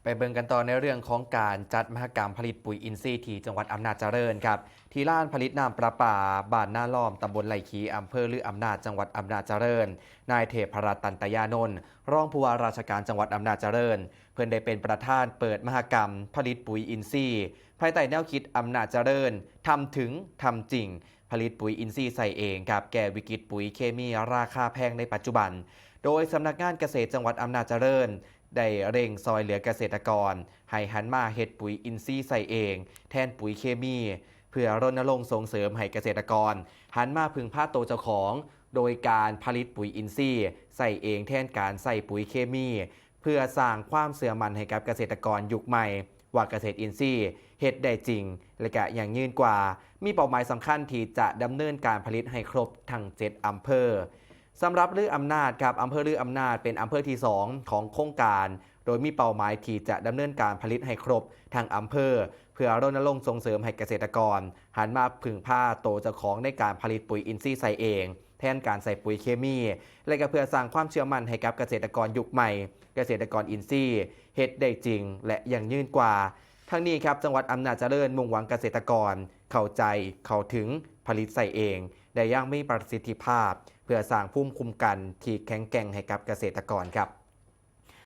ไปเบิ่งกันต่อในเรื่องของการจัดมหกรรมผลิตปุ๋ยอินทรีย์ที่จังหวัดอำนาจเจริญครับที่ลานผลิตน้ำประปาบ้านนาล้อมตำบลไหล่ขีอำเภอลืออำนาจจังหวัดอำนาจเจริญนายเทพรัตน์ตันตยานนท์รองผู้ว่าราชการจังหวัดอำนาจเจริญเพื่อนได้เป็นประธานเปิดมหกรรมผลิตปุ๋ยอินทรีย์ภายใต้แนวคิดอำนาจเจริญทำถึงทำจริงผลิตปุ๋ยอินทรีย์ใส่เองครับแก้วิกฤตปุ๋ยเคมีราคาแพงในปัจจุบันโดยสำนักงานเกษตรจังหวัดอำนาจเจริญได้เร่งซอยเหลือเกษตรกรให้หันมาเฮ็ดปุ๋ยอินทรีย์ใส่เองแทนปุ๋ยเคมีเพื่อรณรงค์ส่งเสริมให้เกษตรกรหันมาพึ่งพาตัวเจ้าของโดยการผลิตปุ๋ยอินทรีย์ใส่เองแทนการใส่ปุ๋ยเคมีเพื่อสร้างความเชื่อมั่นให้กับเกษตรกรยุคใหม่ว่าเกษตรอินทรีย์เฮ็ดได้จริงและก็อย่างยืนกว่ามีเป้าหมายสำคัญที่จะดำเนินการผลิตให้ครบทั้ง7อำเภอสำหรับลืออำนาจครับอำเภอลืออำนาจเป็นอำเภอที่2ของโครงการโดยมีเป้าหมายที่จะดำเนินการผลิตให้ครบทางอำเภอเพื่อรณรงค์ส่งเสริมให้เกษตรกรหันมาพึ่งพาตัวเจ้าของในการผลิตปุ๋ยอินทรีย์ใส่เองแทนการใส่ปุ๋ยเคมีและก็เพื่อสร้างความเชื่อมั่นให้กับเกษตรกรยุคใหม่เกษตรกรอินทรีย์เฮ็ดได้จริงและอย่างยืนกว่าทั้งนี้ครับจังหวัดอำนาจเจริญมุ่งหวังเกษตรกรเข้าใจเข้าถึงผลิตใส่เองได้อย่างมีประสิทธิภาพเพื่อสร้างภูมิคุ้มกันที่แข็งแกร่งให้กับเกษตรกรครับ